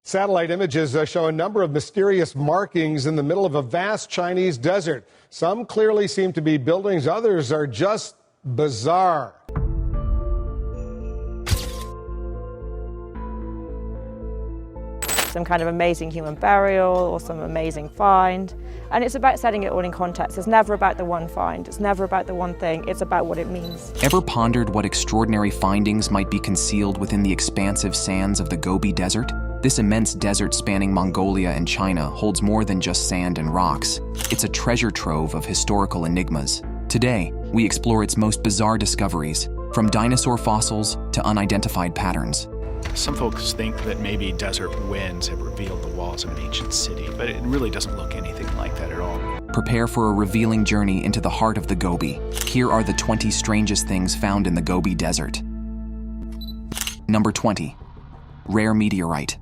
Satellite images show a number of mysterious markings in the middle of a vast Chinese desert. Some clearly seem to be buildings, others are just bizarre. Some kind of amazing human burial or some amazing find. And it's about setting it all in context. It's never about the one find. It's never about the one thing. It's about what it means. Ever pondered what extraordinary findings might be concealed within the expansive sands of the Gobi Desert? This immense desert spanning Mongolia and China holds more than just sand and rocks. It's a treasure trove of historical enigmas. Today, we explore its most bizarre discoveries, from dinosaur fossils to unidentified patterns. Some folks think that maybe desert winds have revealed the walls of an ancient city, but it really doesn't look anything like that at all. Prepare for a revealing journey into the heart of the Gobi. Here are the 20 strangest things found in the Gobi Desert. Number 20. Rare meteorite.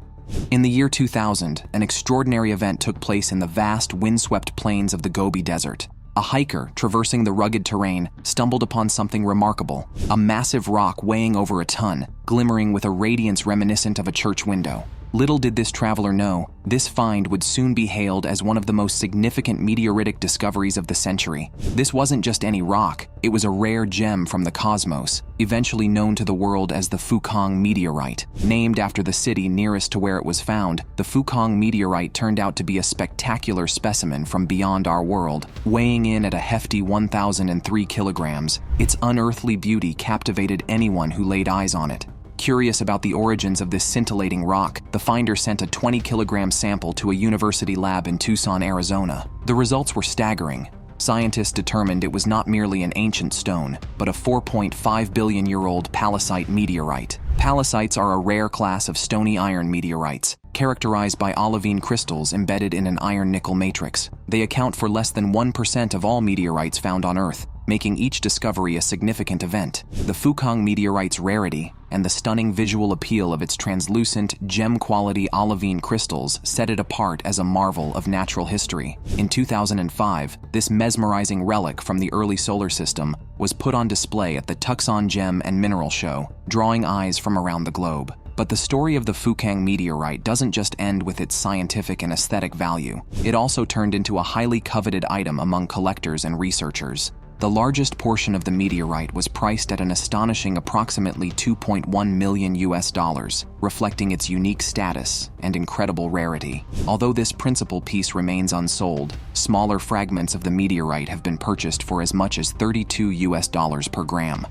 In the year 2000, an extraordinary event took place in the vast, windswept plains of the Gobi Desert. A hiker traversing the rugged terrain stumbled upon something remarkable, a massive rock weighing over a ton, glimmering with a radiance reminiscent of a church window. Little did this traveler know, this find would soon be hailed as one of the most significant meteoritic discoveries of the century. This wasn't just any rock, it was a rare gem from the cosmos, eventually known to the world as the Fukang Meteorite. Named after the city nearest to where it was found, the Fukang Meteorite turned out to be a spectacular specimen from beyond our world, weighing in at a hefty 1,003 kilograms. Its unearthly beauty captivated anyone who laid eyes on it. Curious about the origins of this scintillating rock, the finder sent a 20-kilogram sample to a university lab in Tucson, Arizona. The results were staggering. Scientists determined it was not merely an ancient stone, but a 4.5 billion-year-old palisite meteorite. Palisites are a rare class of stony iron meteorites, characterized by olivine crystals embedded in an iron-nickel matrix. They account for less than 1% of all meteorites found on Earth, making each discovery a significant event. The Fukang meteorite's rarity and the stunning visual appeal of its translucent, gem-quality olivine crystals set it apart as a marvel of natural history. In 2005, this mesmerizing relic from the early solar system was put on display at the Tucson Gem and Mineral Show, drawing eyes from around the globe. But the story of the Fukang meteorite doesn't just end with its scientific and aesthetic value. It also turned into a highly coveted item among collectors and researchers. The largest portion of the meteorite was priced at an astonishing approximately $2.1 million, reflecting its unique status and incredible rarity. Although this principal piece remains unsold, smaller fragments of the meteorite have been purchased for as much as $32 per gram.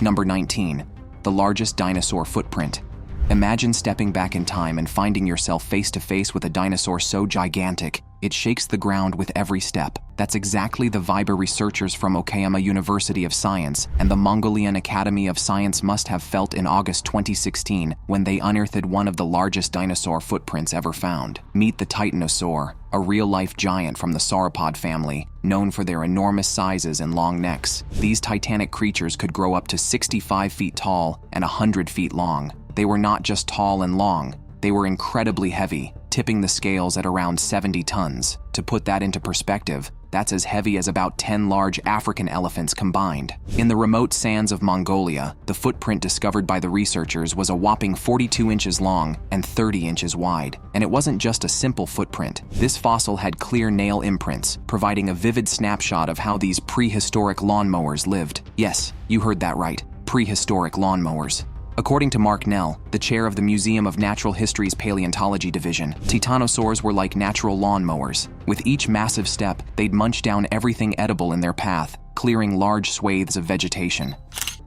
Number 19. The largest dinosaur footprint. Imagine stepping back in time and finding yourself face to face with a dinosaur so gigantic, it shakes the ground with every step. That's exactly the vibe researchers from Okayama University of Science and the Mongolian Academy of Science must have felt in August 2016 when they unearthed one of the largest dinosaur footprints ever found. Meet the Titanosaur, a real-life giant from the sauropod family, known for their enormous sizes and long necks. These titanic creatures could grow up to 65 feet tall and 100 feet long. They were not just tall and long, they were incredibly heavy, tipping the scales at around 70 tons. To put that into perspective, that's as heavy as about 10 large African elephants combined. In the remote sands of Mongolia, the footprint discovered by the researchers was a whopping 42 inches long and 30 inches wide. And it wasn't just a simple footprint. This fossil had clear nail imprints, providing a vivid snapshot of how these prehistoric lawnmowers lived. Yes, you heard that right, prehistoric lawnmowers. According to Mark Nell, the chair of the Museum of Natural History's Paleontology Division, titanosaurs were like natural lawnmowers. With each massive step, they'd munch down everything edible in their path, clearing large swathes of vegetation.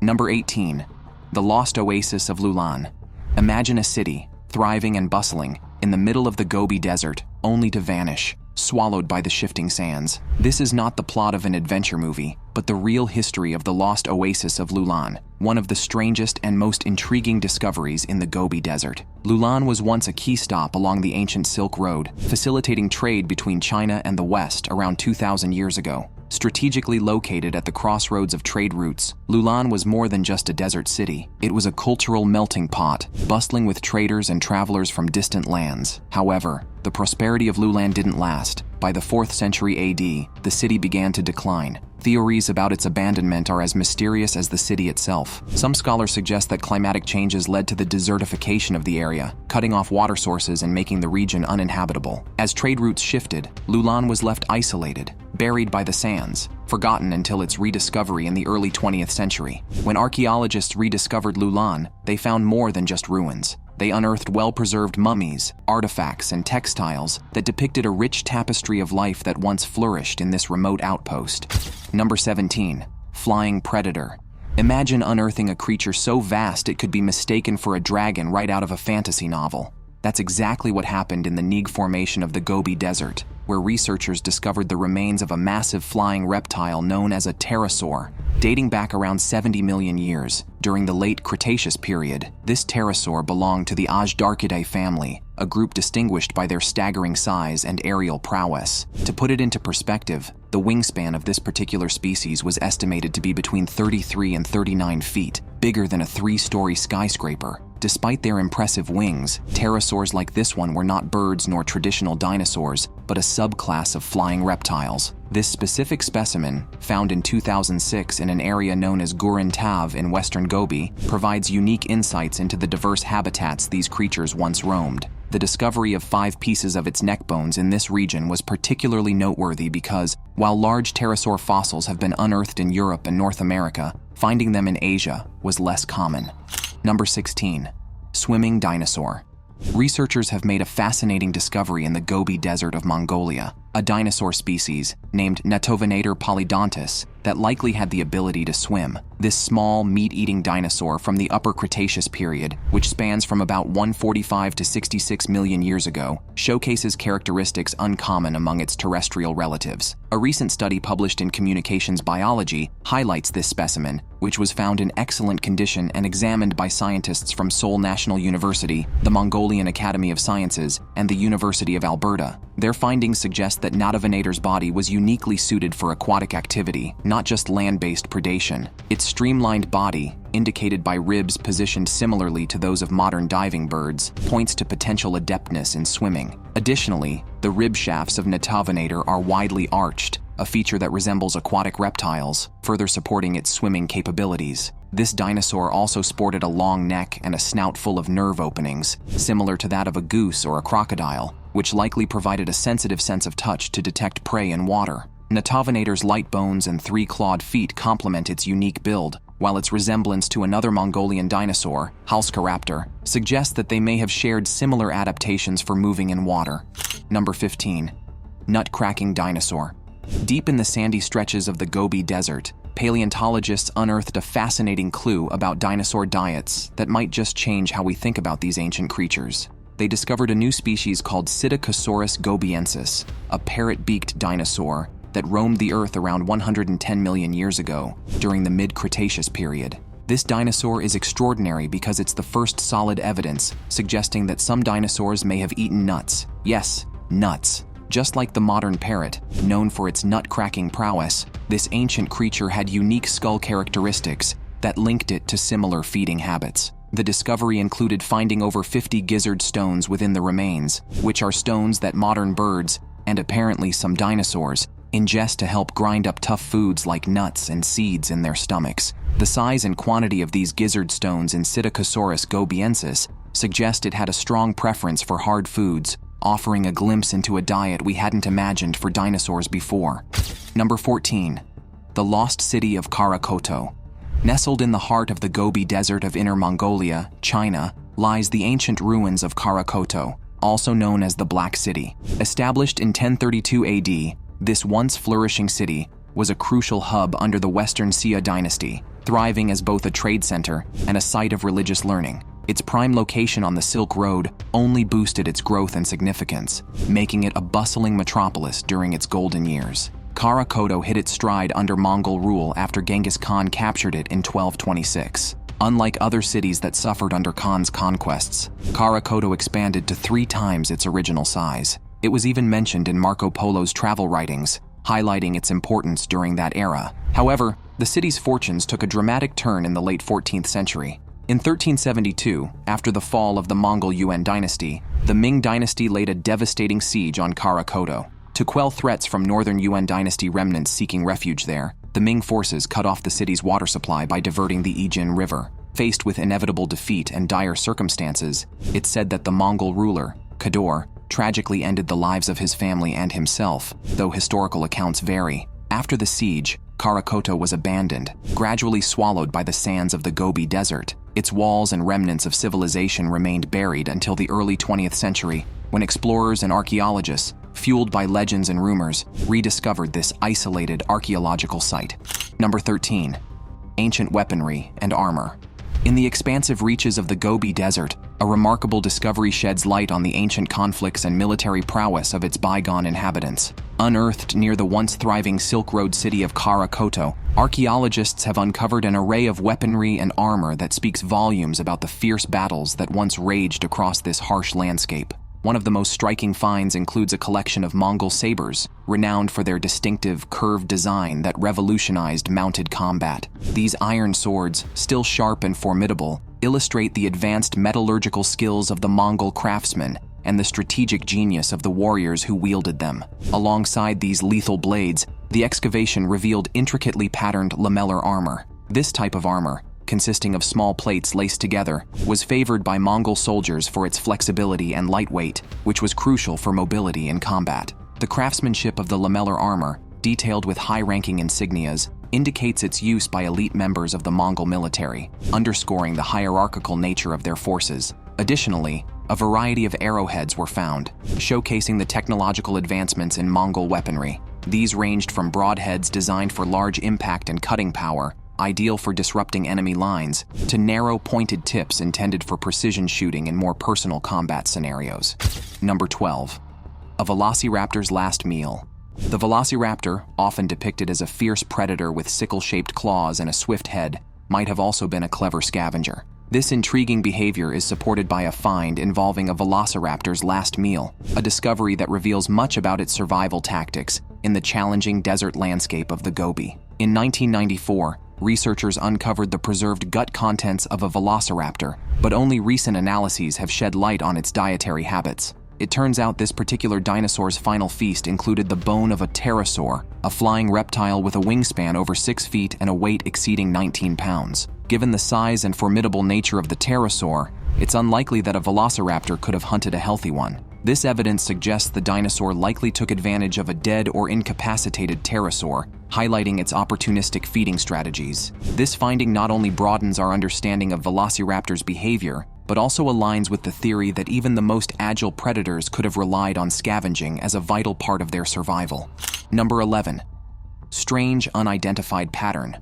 Number 18. The lost Oasis of Lulan. Imagine a city, thriving and bustling, in the middle of the Gobi Desert, only to vanish, swallowed by the shifting sands. This is not the plot of an adventure movie, but the real history of the lost Oasis of Lulan, one of the strangest and most intriguing discoveries in the Gobi Desert. Lulan was once a key stop along the ancient Silk Road, facilitating trade between China and the West around 2,000 years ago. Strategically located at the crossroads of trade routes, Lulan was more than just a desert city. It was a cultural melting pot, bustling with traders and travelers from distant lands. However, the prosperity of Lulan didn't last. By the 4th century AD, the city began to decline. Theories about its abandonment are as mysterious as the city itself. Some scholars suggest that climatic changes led to the desertification of the area, cutting off water sources and making the region uninhabitable. As trade routes shifted, Lulan was left isolated, buried by the sands, forgotten until its rediscovery in the early 20th century. When archaeologists rediscovered Lulan, they found more than just ruins. They unearthed well-preserved mummies, artifacts, and textiles that depicted a rich tapestry of life that once flourished in this remote outpost. Number 17. Flying Predator. Imagine unearthing a creature so vast it could be mistaken for a dragon right out of a fantasy novel. That's exactly what happened in the Neag Formation of the Gobi Desert, where researchers discovered the remains of a massive flying reptile known as a pterosaur, dating back around 70 million years. During the late Cretaceous period, this pterosaur belonged to the Ajdarchidae family, a group distinguished by their staggering size and aerial prowess. To put it into perspective, the wingspan of this particular species was estimated to be between 33 and 39 feet, bigger than a 3-story skyscraper. Despite their impressive wings, pterosaurs like this one were not birds nor traditional dinosaurs, but a subclass of flying reptiles. This specific specimen, found in 2006 in an area known as Gurin Tav in western Gobi, provides unique insights into the diverse habitats these creatures once roamed. The discovery of 5 pieces of its neck bones in this region was particularly noteworthy because, while large pterosaur fossils have been unearthed in Europe and North America, finding them in Asia was less common. Number 16. Swimming Dinosaur. Researchers have made a fascinating discovery in the Gobi Desert of Mongolia, a dinosaur species named Natovanator polydontus that likely had the ability to swim. This small, meat-eating dinosaur from the Upper Cretaceous period, which spans from about 145 to 66 million years ago, showcases characteristics uncommon among its terrestrial relatives. A recent study published in Communications Biology highlights this specimen, which was found in excellent condition and examined by scientists from Seoul National University, the Mongolian Academy of Sciences, and the University of Alberta. Their findings suggest that Natovanator's body was uniquely suited for aquatic activity, not just land-based predation. Its streamlined body, indicated by ribs positioned similarly to those of modern diving birds, points to potential adeptness in swimming. Additionally, the rib shafts of Natovanator are widely arched, a feature that resembles aquatic reptiles, further supporting its swimming capabilities. This dinosaur also sported a long neck and a snout full of nerve openings, similar to that of a goose or a crocodile, which likely provided a sensitive sense of touch to detect prey in water. Natovanator's light bones and 3-clawed feet complement its unique build, while its resemblance to another Mongolian dinosaur, Velociraptor, suggests that they may have shared similar adaptations for moving in water. Number 15. Nut-cracking dinosaur. Deep in the sandy stretches of the Gobi Desert, paleontologists unearthed a fascinating clue about dinosaur diets that might just change how we think about these ancient creatures. They discovered a new species called Psittacosaurus gobiensis, a parrot-beaked dinosaur that roamed the Earth around 110 million years ago, during the mid-Cretaceous period. This dinosaur is extraordinary because it's the first solid evidence suggesting that some dinosaurs may have eaten nuts. Yes, nuts. Just like the modern parrot, known for its nut-cracking prowess, this ancient creature had unique skull characteristics that linked it to similar feeding habits. The discovery included finding over 50 gizzard stones within the remains, which are stones that modern birds, and apparently some dinosaurs, ingest to help grind up tough foods like nuts and seeds in their stomachs. The size and quantity of these gizzard stones in Psittacosaurus gobiensis suggest it had a strong preference for hard foods, offering a glimpse into a diet we hadn't imagined for dinosaurs before. Number 14. The Lost City of Karoto. Nestled in the heart of the Gobi Desert of Inner Mongolia, China, lies the ancient ruins of Karoto, also known as the Black City. Established in 1032 AD, this once flourishing city was a crucial hub under the Western Xia dynasty, thriving as both a trade center and a site of religious learning. Its prime location on the Silk Road only boosted its growth and significance, making it a bustling metropolis during its golden years. Karoto hit its stride under Mongol rule after Genghis Khan captured it in 1226. Unlike other cities that suffered under Khan's conquests, Karoto expanded to 3 times its original size. It was even mentioned in Marco Polo's travel writings, highlighting its importance during that era. However, the city's fortunes took a dramatic turn in the late 14th century. In 1372, after the fall of the Mongol Yuan dynasty, the Ming dynasty laid a devastating siege on Karoto. To quell threats from northern Yuan dynasty remnants seeking refuge there, the Ming forces cut off the city's water supply by diverting the Yijin River. Faced with inevitable defeat and dire circumstances, it's said that the Mongol ruler, Kador, tragically ended the lives of his family and himself, though historical accounts vary. After the siege, Karoto was abandoned, gradually swallowed by the sands of the Gobi Desert. Its walls and remnants of civilization remained buried until the early 20th century, when explorers and archaeologists, fueled by legends and rumors, rediscovered this isolated archaeological site. Number 13. Ancient weaponry and armor. In the expansive reaches of the Gobi Desert, a remarkable discovery sheds light on the ancient conflicts and military prowess of its bygone inhabitants. Unearthed near the once thriving Silk Road city of Karoto, archaeologists have uncovered an array of weaponry and armor that speaks volumes about the fierce battles that once raged across this harsh landscape. One of the most striking finds includes a collection of Mongol sabers, renowned for their distinctive, curved design that revolutionized mounted combat. These iron swords, still sharp and formidable, illustrate the advanced metallurgical skills of the Mongol craftsmen and the strategic genius of the warriors who wielded them. Alongside these lethal blades, the excavation revealed intricately patterned lamellar armor. This type of armor, consisting of small plates laced together, was favored by Mongol soldiers for its flexibility and lightweight, which was crucial for mobility in combat. The craftsmanship of the lamellar armor, detailed with high-ranking insignias, indicates its use by elite members of the Mongol military, underscoring the hierarchical nature of their forces. Additionally, a variety of arrowheads were found, showcasing the technological advancements in Mongol weaponry. These ranged from broadheads designed for large impact and cutting power, ideal for disrupting enemy lines, to narrow, pointed tips intended for precision shooting in more personal combat scenarios. Number 12. A Velociraptor's last meal. The Velociraptor, often depicted as a fierce predator with sickle-shaped claws and a swift head, might have also been a clever scavenger. This intriguing behavior is supported by a find involving a Velociraptor's last meal, a discovery that reveals much about its survival tactics in the challenging desert landscape of the Gobi. In 1994, researchers uncovered the preserved gut contents of a velociraptor, but only recent analyses have shed light on its dietary habits. It turns out this particular dinosaur's final feast included the bone of a pterosaur, a flying reptile with a wingspan over 6 feet and a weight exceeding 19 pounds. Given the size and formidable nature of the pterosaur, it's unlikely that a velociraptor could have hunted a healthy one. This evidence suggests the dinosaur likely took advantage of a dead or incapacitated pterosaur, highlighting its opportunistic feeding strategies. This finding not only broadens our understanding of velociraptors' behavior, but also aligns with the theory that even the most agile predators could have relied on scavenging as a vital part of their survival. Number 11. Strange unidentified pattern.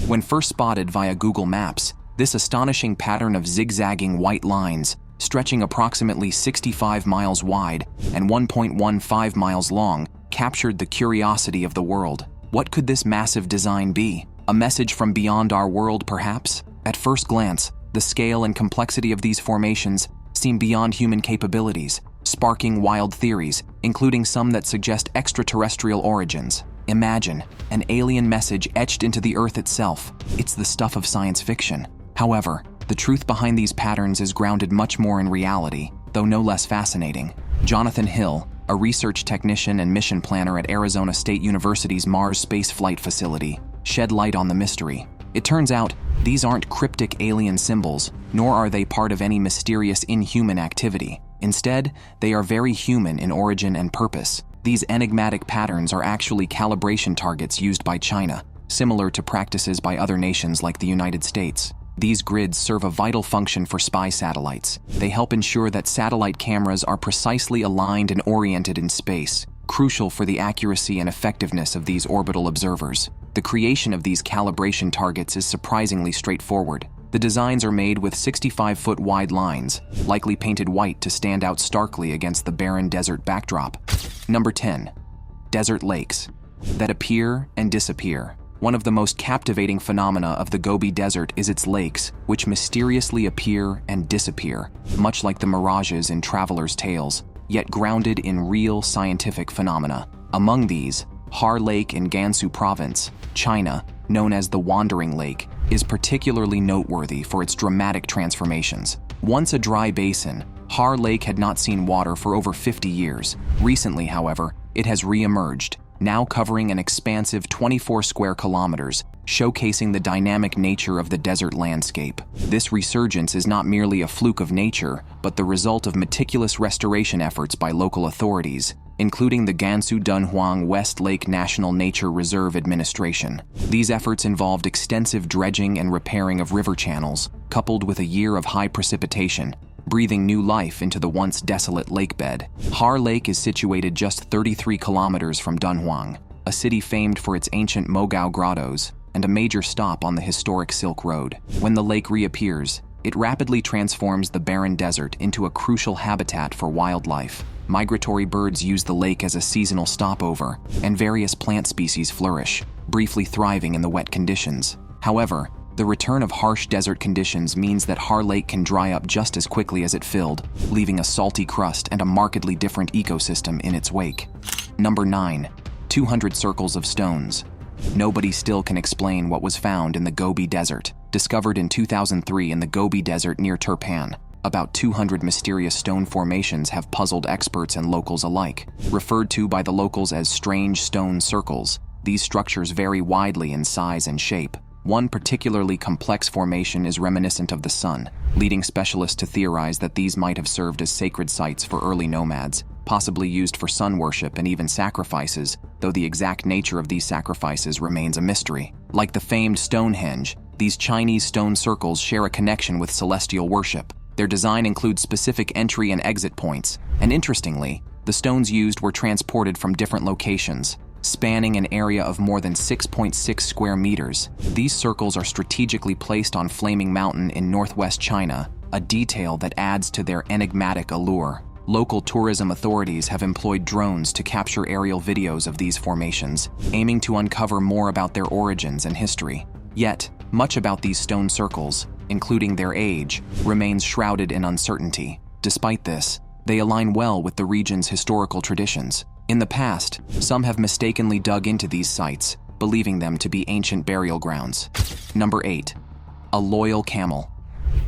When first spotted via Google Maps, this astonishing pattern of zigzagging white lines, stretching approximately 65 miles wide and 1.15 miles long, captured the curiosity of the world. What could this massive design be? A message from beyond our world, perhaps? At first glance, the scale and complexity of these formations seem beyond human capabilities, sparking wild theories, including some that suggest extraterrestrial origins. Imagine an alien message etched into the Earth itself. It's the stuff of science fiction. However, the truth behind these patterns is grounded much more in reality, though no less fascinating. Jonathan Hill, a research technician and mission planner at Arizona State University's Mars Space Flight Facility, shed light on the mystery. It turns out, these aren't cryptic alien symbols, nor are they part of any mysterious inhuman activity. Instead, they are very human in origin and purpose. These enigmatic patterns are actually calibration targets used by China, similar to practices by other nations like the United States. These grids serve a vital function for spy satellites. They help ensure that satellite cameras are precisely aligned and oriented in space, crucial for the accuracy and effectiveness of these orbital observers. The creation of these calibration targets is surprisingly straightforward. The designs are made with 65-foot wide lines, likely painted white to stand out starkly against the barren desert backdrop. Number 10. Desert lakes that appear and disappear. One of the most captivating phenomena of the Gobi Desert is its lakes, which mysteriously appear and disappear, much like the mirages in travelers' tales, yet grounded in real scientific phenomena. Among these, Har Lake in Gansu Province, China, known as the Wandering Lake, is particularly noteworthy for its dramatic transformations. Once a dry basin, Har Lake had not seen water for over 50 years. Recently, however, it has re-emerged, now covering an expansive 24 square kilometers, showcasing the dynamic nature of the desert landscape. This resurgence is not merely a fluke of nature, but the result of meticulous restoration efforts by local authorities, including the Gansu Dunhuang West Lake National Nature Reserve Administration. These efforts involved extensive dredging and repairing of river channels, coupled with a year of high precipitation, breathing new life into the once desolate lakebed. Har Lake is situated just 33 kilometers from Dunhuang, a city famed for its ancient Mogao grottos and a major stop on the historic Silk Road. When the lake reappears, it rapidly transforms the barren desert into a crucial habitat for wildlife. Migratory birds use the lake as a seasonal stopover, and various plant species flourish, briefly thriving in the wet conditions. However, the return of harsh desert conditions means that Har Lake can dry up just as quickly as it filled, leaving a salty crust and a markedly different ecosystem in its wake. Number 9. 200 circles of stones. Nobody still can explain what was found in the Gobi Desert. Discovered in 2003 in the Gobi Desert near Turpan, about 200 mysterious stone formations have puzzled experts and locals alike. Referred to by the locals as strange stone circles, these structures vary widely in size and shape. One particularly complex formation is reminiscent of the sun, leading specialists to theorize that these might have served as sacred sites for early nomads, possibly used for sun worship and even sacrifices, though the exact nature of these sacrifices remains a mystery. Like the famed Stonehenge, these Chinese stone circles share a connection with celestial worship. Their design includes specific entry and exit points, and interestingly, the stones used were transported from different locations, spanning an area of more than 6.6 square meters. These circles are strategically placed on Flaming Mountain in northwest China, a detail that adds to their enigmatic allure. Local tourism authorities have employed drones to capture aerial videos of these formations, aiming to uncover more about their origins and history. Yet, much about these stone circles, including their age, remains shrouded in uncertainty. Despite this, they align well with the region's historical traditions. In the past, some have mistakenly dug into these sites, believing them to be ancient burial grounds. Number 8. A Loyal Camel.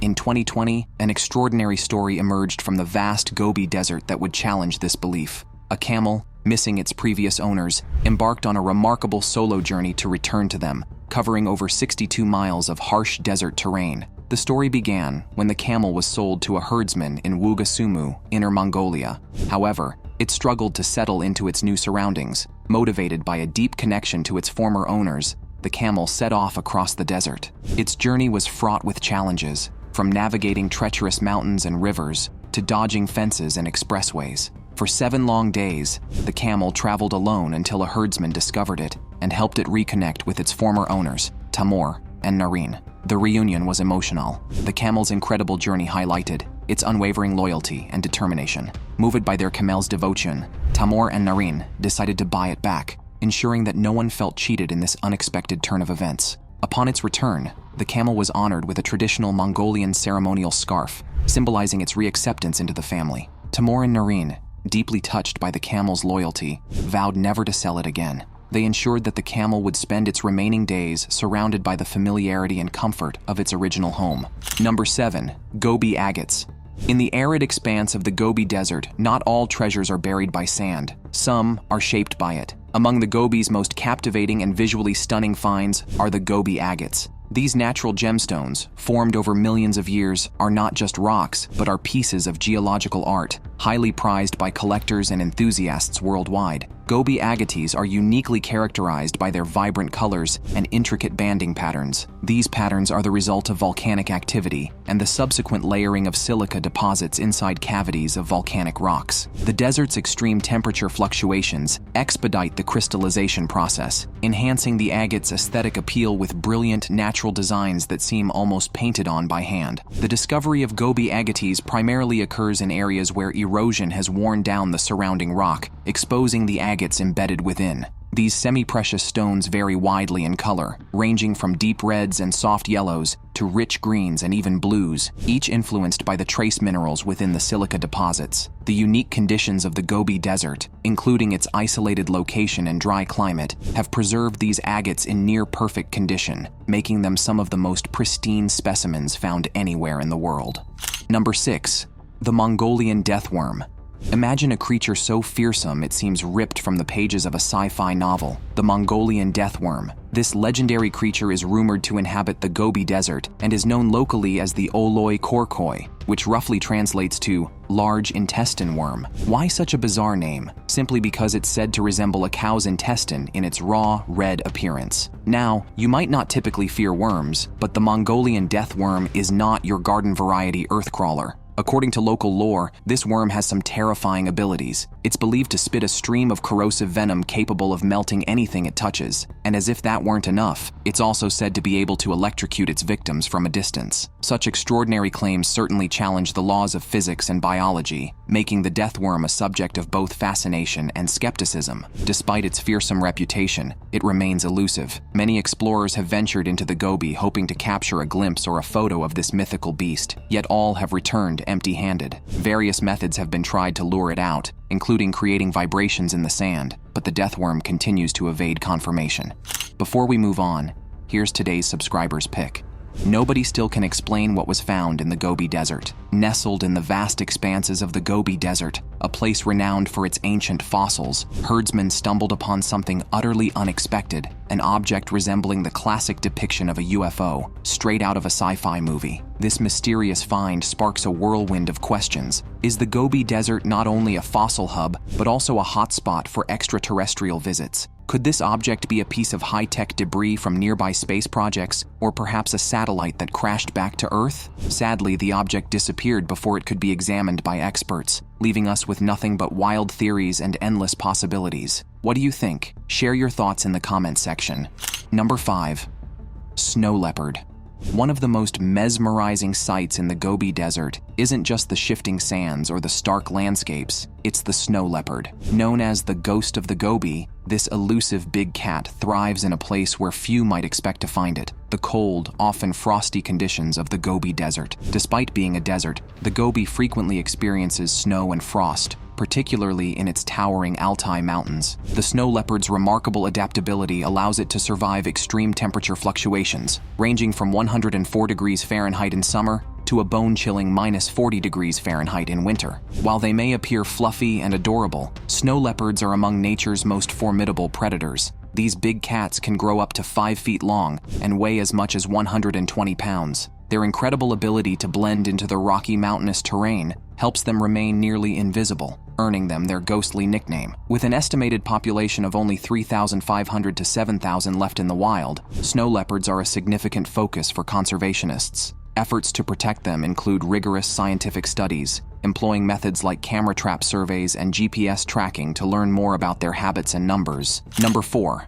In 2020, an extraordinary story emerged from the vast Gobi Desert that would challenge this belief. A camel, missing its previous owners, embarked on a remarkable solo journey to return to them, covering over 62 miles of harsh desert terrain. The story began when the camel was sold to a herdsman in Wugasumu, Inner Mongolia. However, it struggled to settle into its new surroundings. Motivated by a deep connection to its former owners, the camel set off across the desert. Its journey was fraught with challenges, from navigating treacherous mountains and rivers to dodging fences and expressways. For 7 long days, the camel traveled alone until a herdsman discovered it and helped it reconnect with its former owners, Tamor and Nareen. The reunion was emotional. The camel's incredible journey highlighted its unwavering loyalty and determination. Moved by their camel's devotion, Tamor and Nareen decided to buy it back, ensuring that no one felt cheated in this unexpected turn of events. Upon its return, the camel was honored with a traditional Mongolian ceremonial scarf, symbolizing its reacceptance into the family. Tamor and Nareen, deeply touched by the camel's loyalty, vowed never to sell it again. They ensured that the camel would spend its remaining days surrounded by the familiarity and comfort of its original home. Number 7. Gobi Agates. In the arid expanse of the Gobi Desert, not all treasures are buried by sand. Some are shaped by it. Among the Gobi's most captivating and visually stunning finds are the Gobi Agates. These natural gemstones, formed over millions of years, are not just rocks, but are pieces of geological art, highly prized by collectors and enthusiasts worldwide. Gobi Agates are uniquely characterized by their vibrant colors and intricate banding patterns. These patterns are the result of volcanic activity and the subsequent layering of silica deposits inside cavities of volcanic rocks. The desert's extreme temperature fluctuations expedite the crystallization process, enhancing the agate's aesthetic appeal with brilliant natural designs that seem almost painted on by hand. The discovery of Gobi Agates primarily occurs in areas where erosion has worn down the surrounding rock, exposing the agates embedded within. These semi-precious stones vary widely in color, ranging from deep reds and soft yellows to rich greens and even blues, each influenced by the trace minerals within the silica deposits. The unique conditions of the Gobi Desert, including its isolated location and dry climate, have preserved these agates in near-perfect condition, making them some of the most pristine specimens found anywhere in the world. Number 6. The Mongolian Deathworm. Imagine a creature so fearsome it seems ripped from the pages of a sci-fi novel, the Mongolian Deathworm. This legendary creature is rumored to inhabit the Gobi Desert and is known locally as the Oloi Korkoi, which roughly translates to large intestine worm. Why such a bizarre name? Simply because it's said to resemble a cow's intestine in its raw, red appearance. Now, you might not typically fear worms, but the Mongolian Deathworm is not your garden variety earthcrawler. According to local lore, this worm has some terrifying abilities. It's believed to spit a stream of corrosive venom capable of melting anything it touches. And as if that weren't enough, it's also said to be able to electrocute its victims from a distance. Such extraordinary claims certainly challenge the laws of physics and biology, making the deathworm a subject of both fascination and skepticism. Despite its fearsome reputation, it remains elusive. Many explorers have ventured into the Gobi hoping to capture a glimpse or a photo of this mythical beast, yet all have returned empty-handed. Various methods have been tried to lure it out, including creating vibrations in the sand, but the deathworm continues to evade confirmation. Before we move on, here's today's subscriber's pick. Nobody still can explain what was found in the Gobi Desert. Nestled in the vast expanses of the Gobi Desert, a place renowned for its ancient fossils, herdsmen stumbled upon something utterly unexpected, an object resembling the classic depiction of a UFO, straight out of a sci-fi movie. This mysterious find sparks a whirlwind of questions. Is the Gobi Desert not only a fossil hub, but also a hotspot for extraterrestrial visits? Could this object be a piece of high-tech debris from nearby space projects, or perhaps a satellite that crashed back to Earth? Sadly, the object disappeared before it could be examined by experts, leaving us with nothing but wild theories and endless possibilities. What do you think? Share your thoughts in the comments section. Number 5. Snow leopard. One of the most mesmerizing sights in the Gobi Desert isn't just the shifting sands or the stark landscapes, it's the snow leopard. Known as the ghost of the Gobi, this elusive big cat thrives in a place where few might expect to find it, the cold, often frosty conditions of the Gobi Desert. Despite being a desert, the Gobi frequently experiences snow and frost, particularly in its towering Altai Mountains. The snow leopard's remarkable adaptability allows it to survive extreme temperature fluctuations, ranging from 104 degrees Fahrenheit in summer to a bone-chilling -40 degrees Fahrenheit in winter. While they may appear fluffy and adorable, snow leopards are among nature's most formidable predators. These big cats can grow up to 5 feet long and weigh as much as 120 pounds. Their incredible ability to blend into the rocky mountainous terrain helps them remain nearly invisible, earning them their ghostly nickname. With an estimated population of only 3,500 to 7,000 left in the wild, snow leopards are a significant focus for conservationists. Efforts to protect them include rigorous scientific studies, employing methods like camera trap surveys and GPS tracking to learn more about their habits and numbers. Number 4.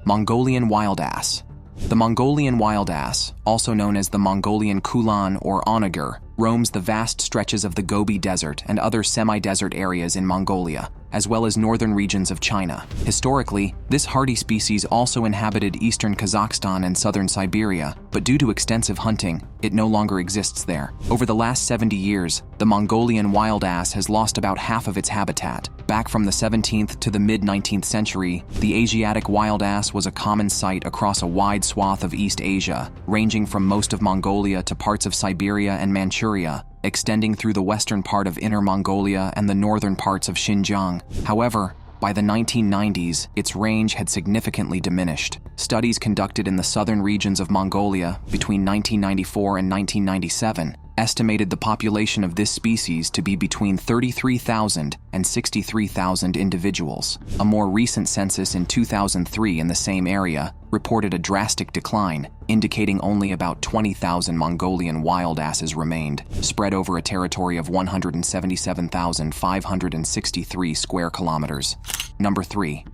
Mongolian Wild Ass. The Mongolian Wild Ass, also known as the Mongolian Kulan or onager, roams the vast stretches of the Gobi Desert and other semi-desert areas in Mongolia, as well as northern regions of China. Historically, this hardy species also inhabited eastern Kazakhstan and southern Siberia, but due to extensive hunting, it no longer exists there. Over the last 70 years, the Mongolian wild ass has lost about half of its habitat. Back from the 17th to the mid-19th century, the Asiatic wild ass was a common sight across a wide swath of East Asia, ranging from most of Mongolia to parts of Siberia and Manchuria, extending through the western part of Inner Mongolia and the northern parts of Xinjiang. However, by the 1990s, its range had significantly diminished. Studies conducted in the southern regions of Mongolia between 1994 and 1997 estimated the population of this species to be between 33,000 and 63,000 individuals. A more recent census in 2003 in the same area reported a drastic decline, indicating only about 20,000 Mongolian wild asses remained, spread over a territory of 177,563 square kilometers. Number 3.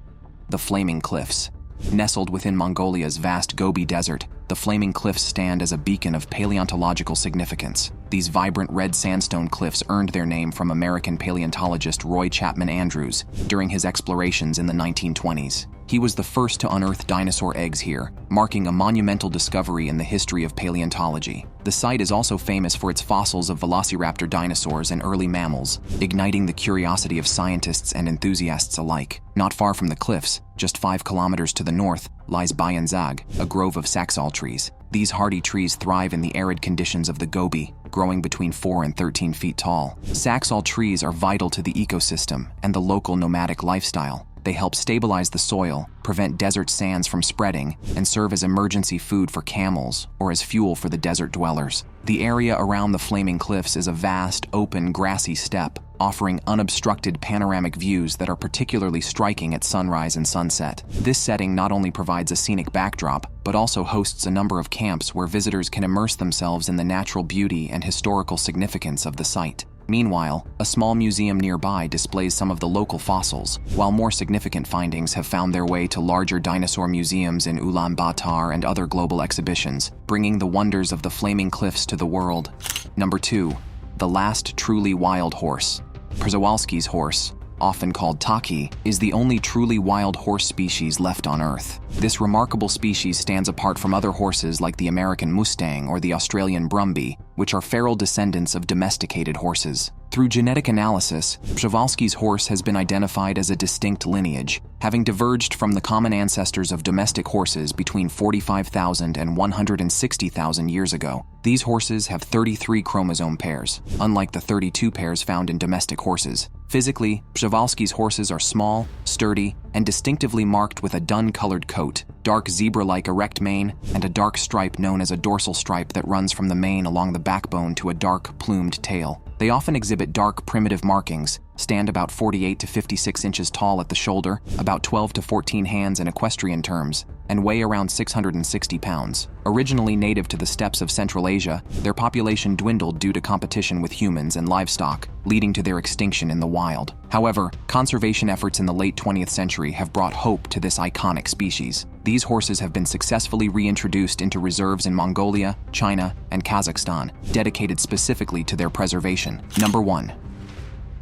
The Flaming Cliffs. Nestled within Mongolia's vast Gobi Desert, the Flaming Cliffs stand as a beacon of paleontological significance. These vibrant red sandstone cliffs earned their name from American paleontologist Roy Chapman Andrews during his explorations in the 1920s. He was the first to unearth dinosaur eggs here, marking a monumental discovery in the history of paleontology. The site is also famous for its fossils of Velociraptor dinosaurs and early mammals, igniting the curiosity of scientists and enthusiasts alike. Not far from the cliffs, just 5 kilometers to the north, lies Bayanzag, a grove of Saxal trees. These hardy trees thrive in the arid conditions of the Gobi, growing between 4 and 13 feet tall. Saxaul trees are vital to the ecosystem and the local nomadic lifestyle. They help stabilize the soil, prevent desert sands from spreading, and serve as emergency food for camels or as fuel for the desert dwellers. The area around the flaming cliffs is a vast, open, grassy steppe, offering unobstructed panoramic views that are particularly striking at sunrise and sunset. This setting not only provides a scenic backdrop, but also hosts a number of camps where visitors can immerse themselves in the natural beauty and historical significance of the site. Meanwhile, a small museum nearby displays some of the local fossils, while more significant findings have found their way to larger dinosaur museums in Ulaanbaatar and other global exhibitions, bringing the wonders of the flaming cliffs to the world. Number 2. The last truly wild horse. Przewalski's horse, often called taki, is the only truly wild horse species left on Earth. This remarkable species stands apart from other horses like the American Mustang or the Australian Brumby, which are feral descendants of domesticated horses. Through genetic analysis, Przewalski's horse has been identified as a distinct lineage, having diverged from the common ancestors of domestic horses between 45,000 and 160,000 years ago. These horses have 33 chromosome pairs, unlike the 32 pairs found in domestic horses. Physically, Przewalski's horses are small, sturdy, and distinctively marked with a dun-colored coat, dark zebra-like erect mane, and a dark stripe known as a dorsal stripe that runs from the mane along the backbone to a dark, plumed tail. They often exhibit dark, primitive markings, stand about 48 to 56 inches tall at the shoulder, about 12 to 14 hands in equestrian terms, and weigh around 660 pounds. Originally native to the steppes of Central Asia, their population dwindled due to competition with humans and livestock, leading to their extinction in the wild. However, conservation efforts in the late 20th century have brought hope to this iconic species. These horses have been successfully reintroduced into reserves in Mongolia, China, and Kazakhstan, dedicated specifically to their preservation. Number 1.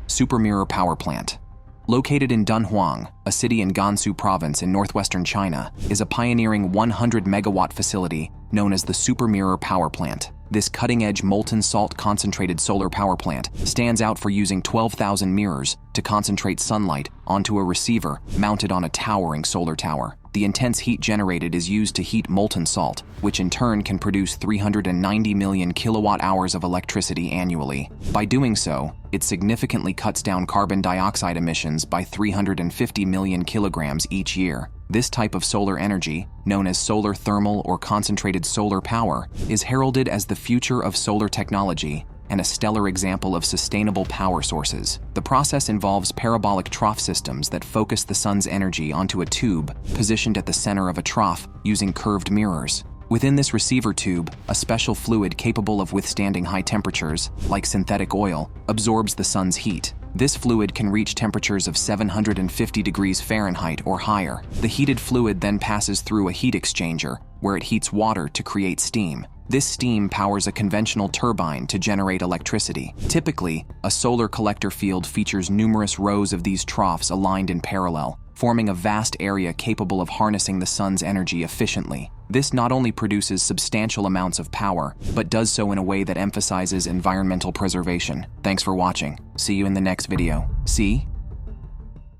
Supermirror Power Plant. Located in Dunhuang, a city in Gansu province in northwestern China, is a pioneering 100-megawatt facility known as the Supermirror Power Plant. This cutting-edge molten salt concentrated solar power plant stands out for using 12,000 mirrors to concentrate sunlight onto a receiver mounted on a towering solar tower. The intense heat generated is used to heat molten salt, which in turn can produce 390 million kilowatt-hours of electricity annually. By doing so, it significantly cuts down carbon dioxide emissions by 350 million kilograms each year. This type of solar energy, known as solar thermal or concentrated solar power, is heralded as the future of solar technology and a stellar example of sustainable power sources. The process involves parabolic trough systems that focus the sun's energy onto a tube positioned at the center of a trough using curved mirrors. Within this receiver tube, a special fluid capable of withstanding high temperatures, like synthetic oil, absorbs the sun's heat. This fluid can reach temperatures of 750 degrees Fahrenheit or higher. The heated fluid then passes through a heat exchanger, where it heats water to create steam. This steam powers a conventional turbine to generate electricity. Typically, a solar collector field features numerous rows of these troughs aligned in parallel, forming a vast area capable of harnessing the sun's energy efficiently. This not only produces substantial amounts of power, but does so in a way that emphasizes environmental preservation. Thanks for watching. See you in the next video. See?